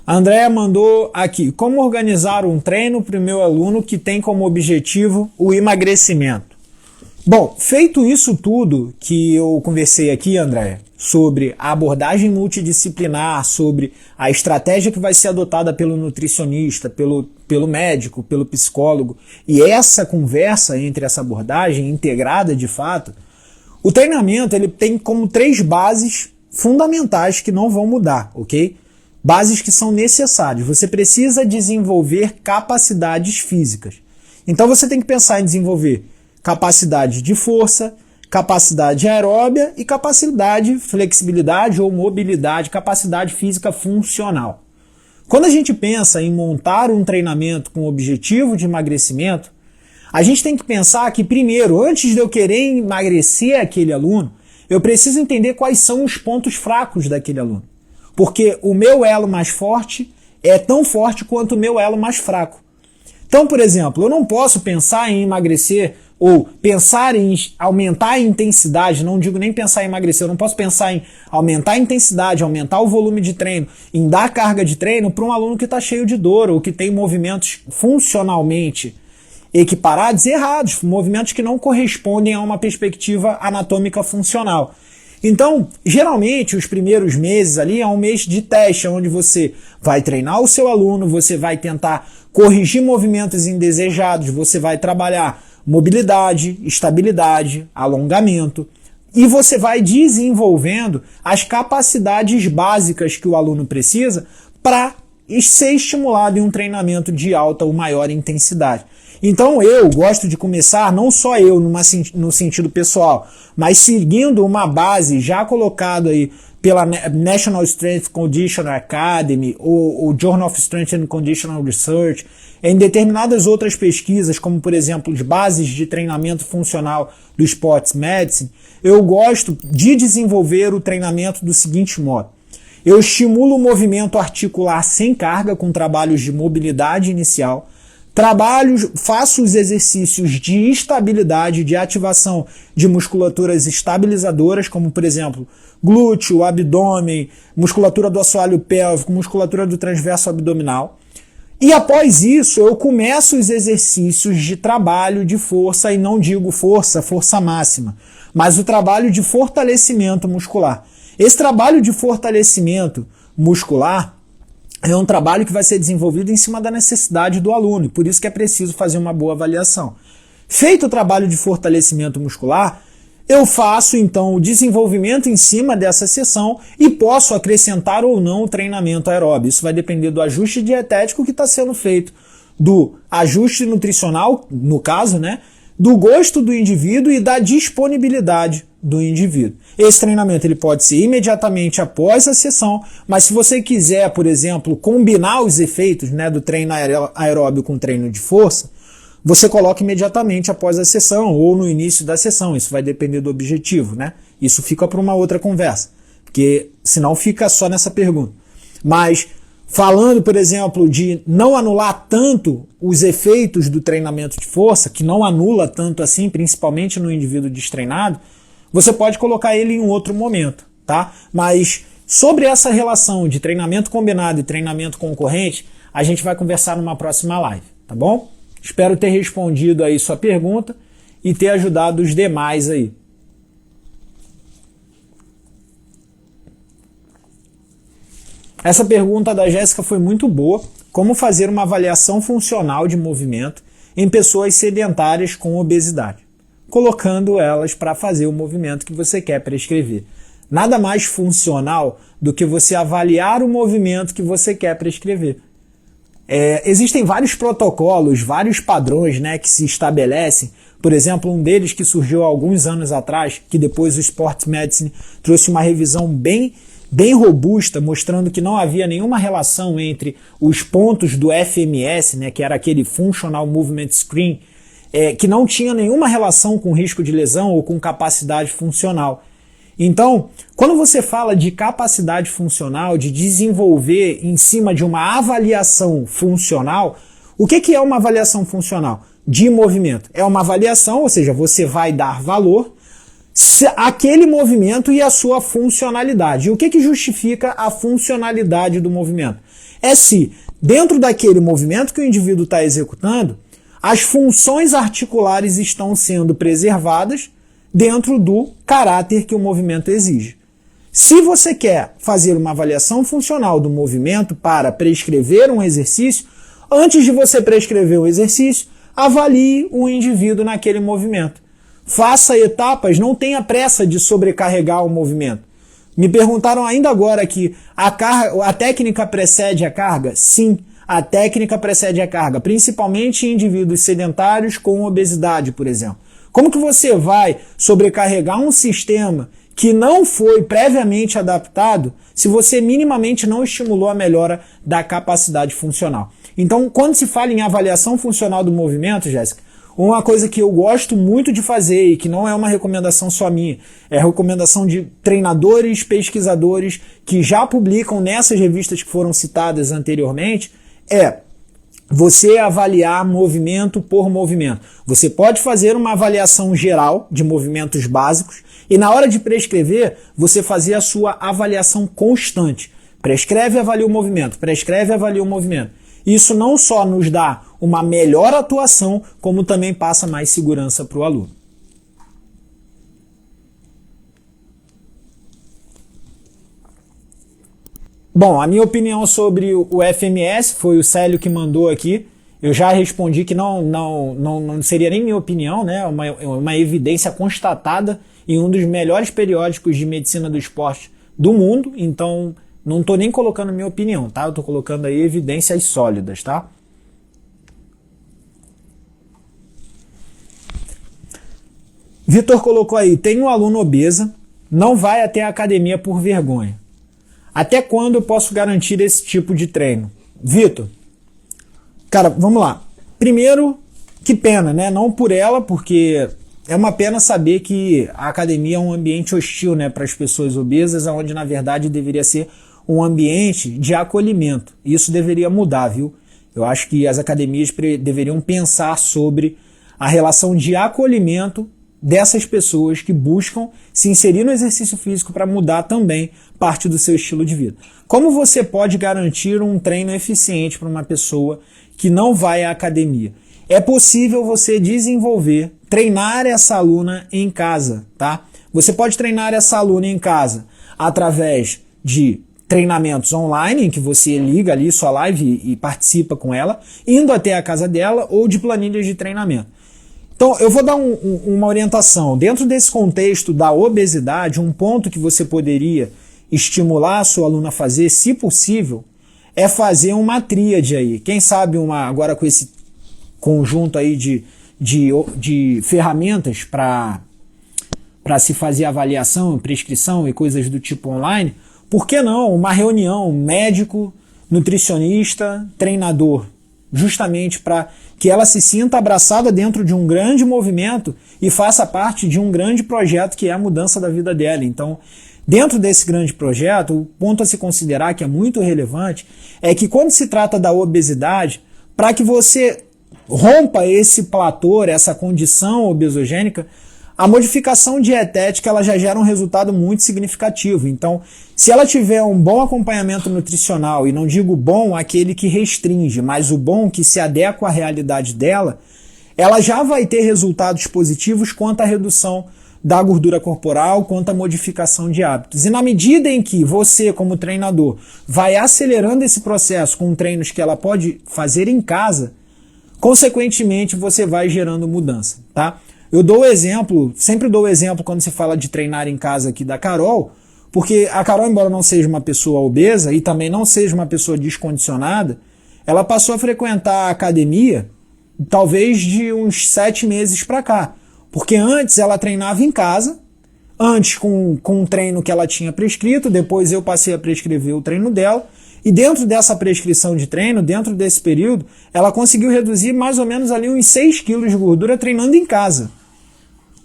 A Andréa mandou aqui, como organizar um treino para o meu aluno que tem como objetivo o emagrecimento? Bom, feito isso tudo que eu conversei aqui, Andréa, sobre a abordagem multidisciplinar, sobre a estratégia que vai ser adotada pelo nutricionista, pelo médico, pelo psicólogo, e essa conversa entre essa abordagem integrada de fato, o treinamento ele tem como 3 bases fundamentais que não vão mudar, ok? Bases que são necessárias. Você precisa desenvolver capacidades físicas. Então você tem que pensar em desenvolver capacidade de força, capacidade aeróbia e capacidade, flexibilidade ou mobilidade, capacidade física funcional. Quando a gente pensa em montar um treinamento com o objetivo de emagrecimento, a gente tem que pensar que primeiro, antes de eu querer emagrecer aquele aluno, eu preciso entender quais são os pontos fracos daquele aluno. Porque o meu elo mais forte é tão forte quanto o meu elo mais fraco. Então, por exemplo, eu não posso pensar em emagrecer ou pensar em aumentar a intensidade, não digo nem pensar em emagrecer, eu não posso pensar em aumentar a intensidade, aumentar o volume de treino, em dar carga de treino para um aluno que está cheio de dor ou que tem movimentos funcionalmente equiparados e errados, movimentos que não correspondem a uma perspectiva anatômica funcional. Então, geralmente, os primeiros meses ali é um mês de teste, onde você vai treinar o seu aluno, você vai tentar corrigir movimentos indesejados, você vai trabalhar mobilidade, estabilidade, alongamento, e você vai desenvolvendo as capacidades básicas que o aluno precisa para ser estimulado em um treinamento de alta ou maior intensidade. Então eu gosto de começar, não só eu no sentido pessoal, mas seguindo uma base já colocada aí pela National Strength Conditioning Academy ou o Journal of Strength and Conditional Research, em determinadas outras pesquisas, como por exemplo as bases de treinamento funcional do Sports Medicine, eu gosto de desenvolver o treinamento do seguinte modo. Eu estimulo o movimento articular sem carga com trabalhos de mobilidade inicial, faço os exercícios de estabilidade, de ativação de musculaturas estabilizadoras, como por exemplo, glúteo, abdômen, musculatura do assoalho pélvico, musculatura do transverso abdominal. E após isso, eu começo os exercícios de trabalho de força, e não digo força máxima, mas o trabalho de fortalecimento muscular. Esse trabalho de fortalecimento muscular é um trabalho que vai ser desenvolvido em cima da necessidade do aluno, por isso que é preciso fazer uma boa avaliação. Feito o trabalho de fortalecimento muscular, eu faço então o desenvolvimento em cima dessa sessão e posso acrescentar ou não o treinamento aeróbio. Isso vai depender do ajuste dietético que está sendo feito, do ajuste nutricional, no caso, né, do gosto do indivíduo e da disponibilidade do indivíduo. Esse treinamento ele pode ser imediatamente após a sessão, mas se você quiser, por exemplo, combinar os efeitos, né, do treino aeróbio com treino de força, você coloca imediatamente após a sessão ou no início da sessão. Isso vai depender do objetivo, né? Isso fica para uma outra conversa, porque senão fica só nessa pergunta. Mas falando, por exemplo, de não anular tanto os efeitos do treinamento de força, que não anula tanto assim, principalmente no indivíduo destreinado, você pode colocar ele em um outro momento, tá? Mas sobre essa relação de treinamento combinado e treinamento concorrente, a gente vai conversar numa próxima live, tá bom? Espero ter respondido aí sua pergunta e ter ajudado os demais aí. Essa pergunta da Jéssica foi muito boa. como fazer uma avaliação funcional de movimento em pessoas sedentárias com obesidade, colocando elas para fazer o movimento que você quer prescrever. Nada mais funcional do que você avaliar o movimento que você quer prescrever. Existem vários protocolos, vários padrões, né, que se estabelecem. Por exemplo, um deles que surgiu há alguns anos atrás, que depois o Sports Medicine trouxe uma revisão bem robusta, mostrando que não havia nenhuma relação entre os pontos do FMS, né, que era aquele Functional Movement Screen, que não tinha nenhuma relação com risco de lesão ou com capacidade funcional. Então, quando você fala de capacidade funcional, de desenvolver em cima de uma avaliação funcional, o que é uma avaliação funcional? De movimento. É uma avaliação, ou seja, você vai dar valor àquele movimento e à sua funcionalidade. E o que justifica a funcionalidade do movimento? É se, dentro daquele movimento que o indivíduo está executando, as funções articulares estão sendo preservadas dentro do caráter que o movimento exige. Se você quer fazer uma avaliação funcional do movimento para prescrever um exercício, antes de você prescrever o exercício, avalie o indivíduo naquele movimento. Faça etapas, não tenha pressa de sobrecarregar o movimento. Me perguntaram ainda agora aqui, a técnica precede a carga? Sim, a técnica precede a carga, principalmente em indivíduos sedentários com obesidade, por exemplo. Como que você vai sobrecarregar um sistema que não foi previamente adaptado se você minimamente não estimulou a melhora da capacidade funcional? Então, quando se fala em avaliação funcional do movimento, Jéssica, uma coisa que eu gosto muito de fazer e que não é uma recomendação só minha, é a recomendação de treinadores, pesquisadores que já publicam nessas revistas que foram citadas anteriormente, é você avaliar movimento por movimento. Você pode fazer uma avaliação geral de movimentos básicos e na hora de prescrever, você fazer a sua avaliação constante. Prescreve e avalia o movimento, prescreve e avalia o movimento. Isso não só nos dá uma melhor atuação, como também passa mais segurança para o aluno. Bom, a minha opinião sobre o FMS foi o Célio que mandou aqui. Eu já respondi que não seria nem minha opinião, né? Uma evidência constatada em um dos melhores periódicos de medicina do esporte do mundo. Então, não estou nem colocando minha opinião, tá? Eu estou colocando aí evidências sólidas, tá? Vitor colocou aí, tem um aluno obesa, não vai até a academia por vergonha. Até quando eu posso garantir esse tipo de treino? Vitor, cara, vamos lá. Primeiro, que pena, né? Não por ela, porque é uma pena saber que a academia é um ambiente hostil, né, para as pessoas obesas, onde na verdade deveria ser um ambiente de acolhimento. Isso deveria mudar, viu? Eu acho que as academias deveriam pensar sobre a relação de acolhimento dessas pessoas que buscam se inserir no exercício físico para mudar também parte do seu estilo de vida. Como você pode garantir um treino eficiente para uma pessoa que não vai à academia? É possível você desenvolver, treinar essa aluna em casa, tá? Você pode treinar essa aluna em casa através de treinamentos online, em que você liga ali sua live e participa com ela, indo até a casa dela, ou de planilhas de treinamento. Então, eu vou dar uma orientação. Dentro desse contexto da obesidade, um ponto que você poderia estimular a sua aluna a fazer, se possível, é fazer uma tríade aí. Quem sabe agora com esse conjunto aí de ferramentas para se fazer avaliação, prescrição e coisas do tipo online, por que não uma reunião médico, nutricionista, treinador, justamente para que ela se sinta abraçada dentro de um grande movimento e faça parte de um grande projeto que é a mudança da vida dela. Então, dentro desse grande projeto, o ponto a se considerar que é muito relevante é que quando se trata da obesidade, para que você rompa esse platô, essa condição obesogênica, a modificação dietética ela já gera um resultado muito significativo. Então, se ela tiver um bom acompanhamento nutricional, e não digo bom aquele que restringe, mas o bom que se adequa à realidade dela, ela já vai ter resultados positivos quanto à redução da gordura corporal quanto à modificação de hábitos. E na medida em que você, como treinador, vai acelerando esse processo com treinos que ela pode fazer em casa, consequentemente você vai gerando mudança, tá? Eu dou o exemplo, sempre dou o exemplo quando se fala de treinar em casa aqui da Carol, porque a Carol, embora não seja uma pessoa obesa e também não seja uma pessoa descondicionada, ela passou a frequentar a academia talvez de uns 7 meses para cá. Porque antes ela treinava em casa, antes com um treino que ela tinha prescrito, depois eu passei a prescrever o treino dela, e dentro dessa prescrição de treino, dentro desse período, ela conseguiu reduzir mais ou menos ali uns 6 quilos de gordura treinando em casa.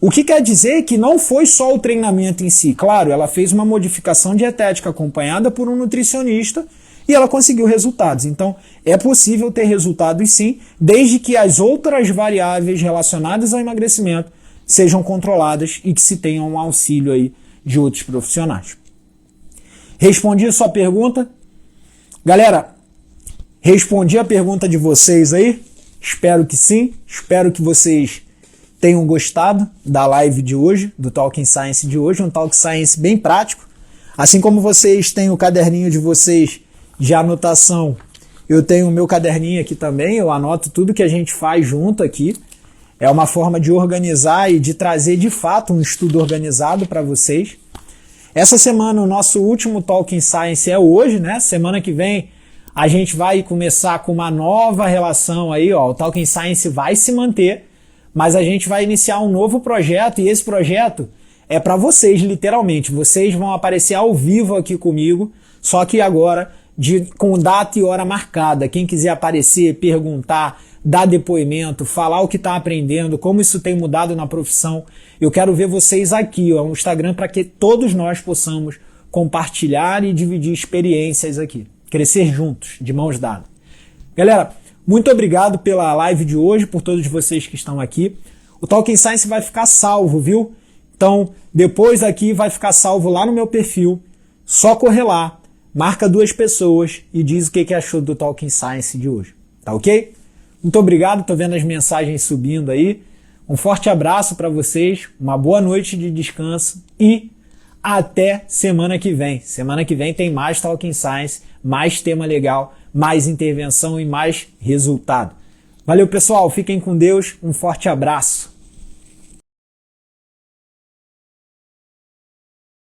O que quer dizer que não foi só o treinamento em si. Claro, ela fez uma modificação dietética acompanhada por um nutricionista e ela conseguiu resultados. Então, é possível ter resultados sim, desde que as outras variáveis relacionadas ao emagrecimento sejam controladas e que se tenha um auxílio aí de outros profissionais. Respondi a sua pergunta? Galera, respondi a pergunta de vocês aí? Espero que sim, espero que vocês tenham gostado da live de hoje, do Talking Science de hoje, um Talk Science bem prático. Assim como vocês têm o caderninho de vocês de anotação, eu tenho o meu caderninho aqui também, eu anoto tudo que a gente faz junto aqui. É uma forma de organizar e de trazer de fato um estudo organizado para vocês. Essa semana o nosso último Talking Science é hoje, né? Semana que vem a gente vai começar com uma nova relação aí, ó. O Talking Science vai se manter, mas a gente vai iniciar um novo projeto e esse projeto é para vocês, literalmente. Vocês vão aparecer ao vivo aqui comigo, só que agora com data e hora marcada. Quem quiser aparecer, perguntar, dar depoimento, falar o que está aprendendo, como isso tem mudado na profissão, eu quero ver vocês aqui, ó, no Instagram, para que todos nós possamos compartilhar e dividir experiências aqui. Crescer juntos, de mãos dadas. Galera, muito obrigado pela live de hoje, por todos vocês que estão aqui. O Talking Science vai ficar salvo, viu? Então, depois daqui vai ficar salvo lá no meu perfil. Só correr lá, marca 2 pessoas e diz o que achou do Talking Science de hoje. Tá ok? Muito obrigado, tô vendo as mensagens subindo aí. Um forte abraço para vocês, uma boa noite de descanso e até semana que vem. Semana que vem tem mais Talking Science, mais tema legal, mais intervenção e mais resultado. Valeu, pessoal, fiquem com Deus, um forte abraço.